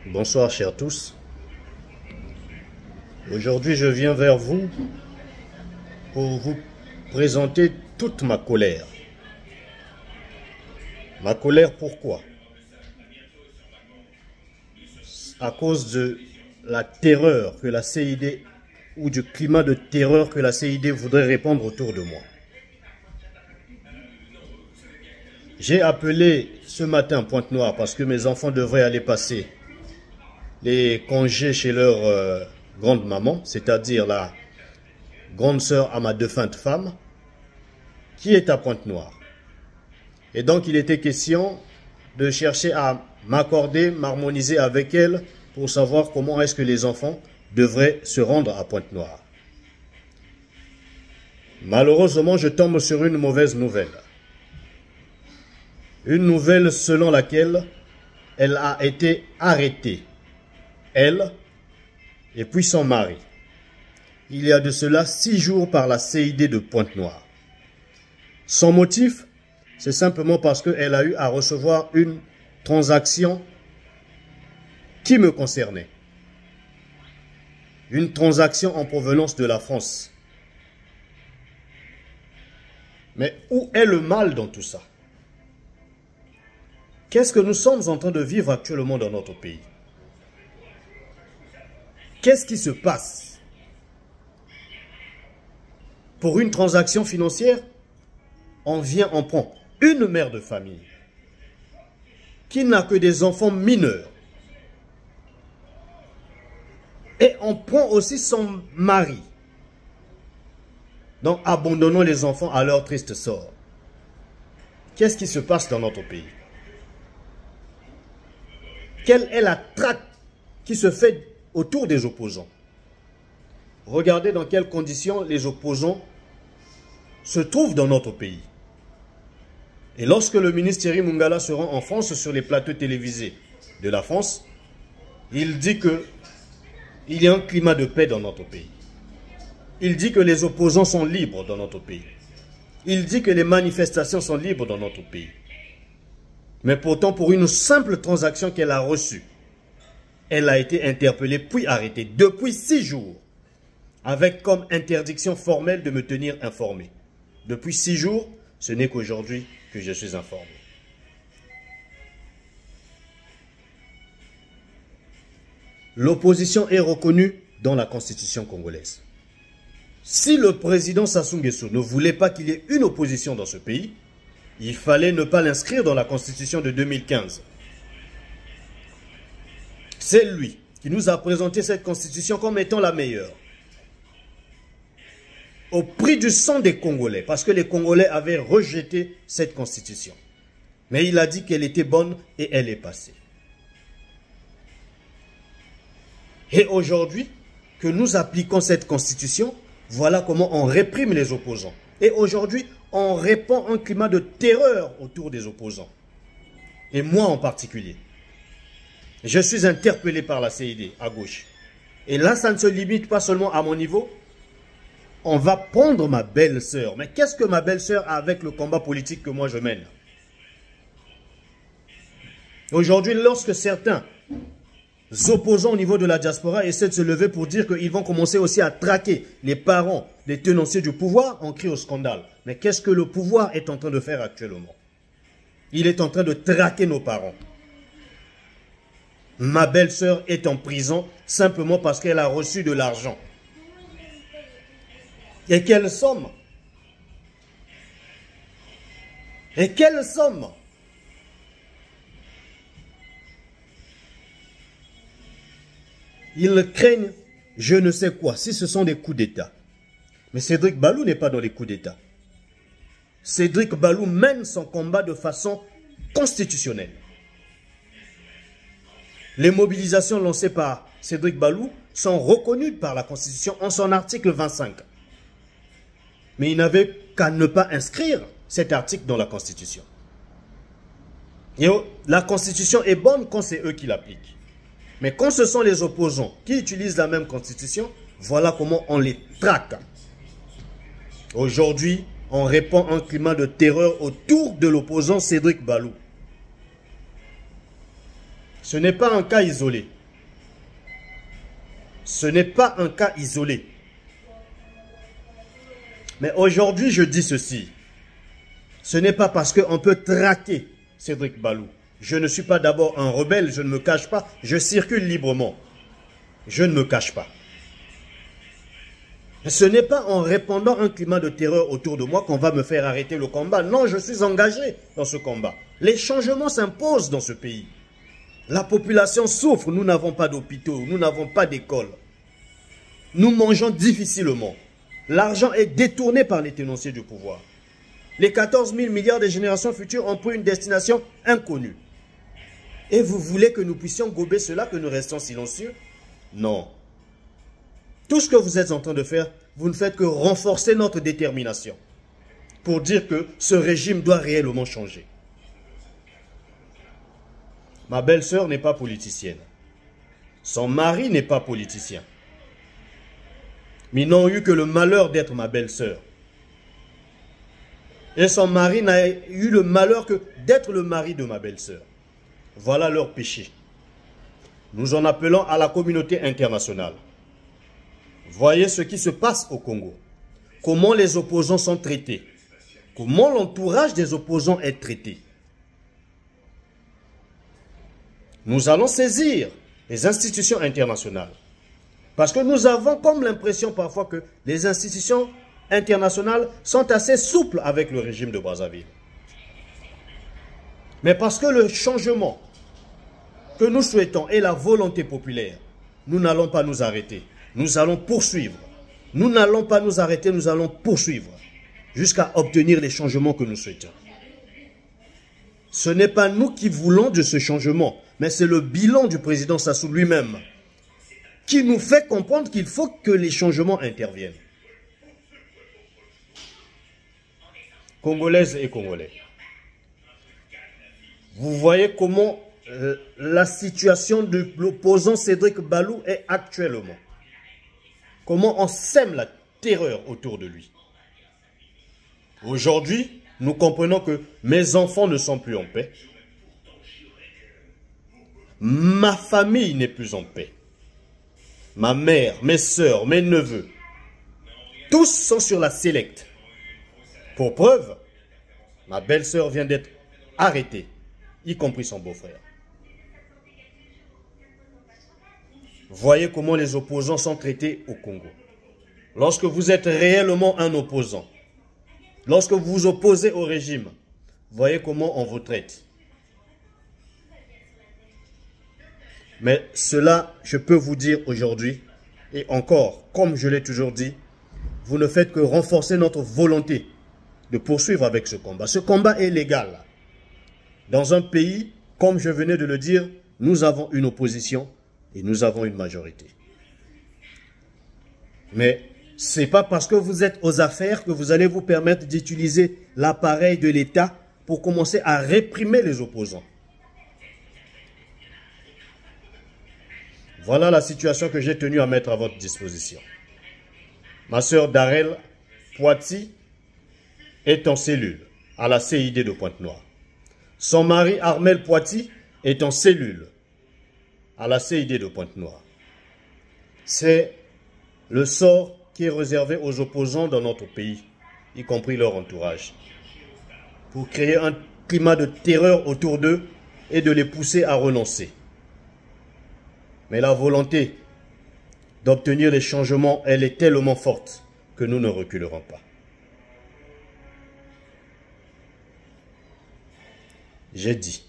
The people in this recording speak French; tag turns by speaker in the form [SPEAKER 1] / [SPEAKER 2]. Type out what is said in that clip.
[SPEAKER 1] Bonsoir chers tous. Aujourd'hui je viens vers vous pour vous présenter toute ma colère. Ma colère pourquoi? À cause de la terreur que la CID ou du climat de terreur que la CID voudrait répandre autour de moi. J'ai appelé ce matin Pointe-Noire parce que mes enfants devraient aller passer les congés chez leur grande maman, c'est-à-dire la grande sœur à ma défunte femme, qui est à Pointe-Noire. Et donc il était question de chercher à m'accorder, m'harmoniser avec elle pour savoir comment est-ce que les enfants devraient se rendre à Pointe-Noire. Malheureusement, je tombe sur une mauvaise nouvelle. Une nouvelle selon laquelle elle a été arrêtée, elle et puis son mari. Il y a de cela 6 jours par la CID de Pointe-Noire. Son motif, c'est simplement parce qu'elle a eu à recevoir une transaction qui me concernait. Une transaction en provenance de la France. Mais où est le mal dans tout ça? Qu'est-ce que nous sommes en train de vivre actuellement dans notre pays? Qu'est-ce qui se passe? Pour une transaction financière, on prend une mère de famille qui n'a que des enfants mineurs. Et on prend aussi son mari. Donc abandonnons les enfants à leur triste sort. Qu'est-ce qui se passe dans notre pays? Quelle est la traque qui se fait autour des opposants? Regardez dans quelles conditions les opposants se trouvent dans notre pays. Et lorsque le ministre Thierry Mungala se rend en France sur les plateaux télévisés de la France, il dit qu'il y a un climat de paix dans notre pays. Il dit que les opposants sont libres dans notre pays. Il dit que les manifestations sont libres dans notre pays. Mais pourtant, pour une simple transaction qu'elle a reçue, elle a été interpellée puis arrêtée depuis 6 jours, avec comme interdiction formelle de me tenir informé. Depuis 6 jours, ce n'est qu'aujourd'hui que je suis informé. L'opposition est reconnue dans la Constitution congolaise. Si le président Sassou Nguesso ne voulait pas qu'il y ait une opposition dans ce pays, il fallait ne pas l'inscrire dans la Constitution de 2015. C'est lui qui nous a présenté cette Constitution comme étant la meilleure. Au prix du sang des Congolais, parce que les Congolais avaient rejeté cette Constitution. Mais il a dit qu'elle était bonne et elle est passée. Et aujourd'hui, que nous appliquons cette Constitution, voilà comment on réprime les opposants. Et aujourd'hui, on répand un climat de terreur autour des opposants. Et moi en particulier. Je suis interpellé par la CID à gauche. Et là, ça ne se limite pas seulement à mon niveau. On va prendre ma belle-sœur. Mais qu'est-ce que ma belle-sœur a avec le combat politique que moi je mène? Aujourd'hui, lorsque certains opposants au niveau de la diaspora essaient de se lever pour dire qu'ils vont commencer aussi à traquer les parents des tenanciers du pouvoir, on crie au scandale. Mais qu'est-ce que le pouvoir est en train de faire actuellement? Il est en train de traquer nos parents. Ma belle-sœur est en prison simplement parce qu'elle a reçu de l'argent. Et quelle somme? Et quelle somme? Ils craignent je ne sais quoi, si ce sont des coups d'État. Mais Cédric Balou n'est pas dans les coups d'État. Cédric Balou mène son combat de façon constitutionnelle. Les mobilisations lancées par Cédric Balou sont reconnues par la Constitution en son article 25. Mais il n'avait qu'à ne pas inscrire cet article dans la Constitution. Et la Constitution est bonne quand c'est eux qui l'appliquent. Mais quand ce sont les opposants qui utilisent la même Constitution, voilà comment on les traque. Aujourd'hui, on répand un climat de terreur autour de l'opposant Cédric Balou. Ce n'est pas un cas isolé. Ce n'est pas un cas isolé. Mais aujourd'hui, je dis ceci. Ce n'est pas parce qu'on peut traquer Cédric Balou. Je ne suis pas d'abord un rebelle, je ne me cache pas. Je circule librement. Je ne me cache pas. Ce n'est pas en répandant un climat de terreur autour de moi qu'on va me faire arrêter le combat. Non, je suis engagé dans ce combat. Les changements s'imposent dans ce pays. La population souffre, nous n'avons pas d'hôpitaux, nous n'avons pas d'école. Nous mangeons difficilement. L'argent est détourné par les tenanciers du pouvoir. Les 14 000 milliards des générations futures ont pris une destination inconnue. Et vous voulez que nous puissions gober cela, que nous restions silencieux? Non. Tout ce que vous êtes en train de faire, vous ne faites que renforcer notre détermination pour dire que ce régime doit réellement changer. Ma belle-sœur n'est pas politicienne. Son mari n'est pas politicien. Mais ils n'ont eu que le malheur d'être ma belle-sœur. Et son mari n'a eu le malheur que d'être le mari de ma belle-sœur. Voilà leur péché. Nous en appelons à la communauté internationale. Voyez ce qui se passe au Congo. Comment les opposants sont traités. Comment l'entourage des opposants est traité. Nous allons saisir les institutions internationales. Parce que nous avons comme l'impression parfois que les institutions internationales sont assez souples avec le régime de Brazzaville. Mais parce que le changement que nous souhaitons est la volonté populaire, nous n'allons pas nous arrêter. Nous allons poursuivre. Nous n'allons pas nous arrêter, nous allons poursuivre jusqu'à obtenir les changements que nous souhaitons. Ce n'est pas nous qui voulons de ce changement, mais c'est le bilan du président Sassou lui-même qui nous fait comprendre qu'il faut que les changements interviennent. Congolaises et Congolais, vous voyez comment la situation de l'opposant Cédric Balou est actuellement. Comment on sème la terreur autour de lui. Aujourd'hui, nous comprenons que mes enfants ne sont plus en paix. Ma famille n'est plus en paix. Ma mère, mes soeurs, mes neveux, tous sont sur la sélecte. Pour preuve, ma belle-sœur vient d'être arrêtée, y compris son beau-frère. Voyez comment les opposants sont traités au Congo. Lorsque vous êtes réellement un opposant, lorsque vous vous opposez au régime, voyez comment on vous traite. Mais cela, je peux vous dire aujourd'hui, et encore, comme je l'ai toujours dit, vous ne faites que renforcer notre volonté de poursuivre avec ce combat. Ce combat est légal. Dans un pays, comme je venais de le dire, nous avons une opposition et nous avons une majorité. Mais ce n'est pas parce que vous êtes aux affaires que vous allez vous permettre d'utiliser l'appareil de l'État pour commencer à réprimer les opposants. Voilà la situation que j'ai tenu à mettre à votre disposition. Ma sœur Darel Poiti est en cellule à la CID de Pointe-Noire. Son mari Armel Poiti est en cellule à la CID de Pointe-Noire. C'est le sort qui est réservé aux opposants dans notre pays, y compris leur entourage, pour créer un climat de terreur autour d'eux et de les pousser à renoncer. Mais la volonté d'obtenir les changements, elle est tellement forte que nous ne reculerons pas. J'ai dit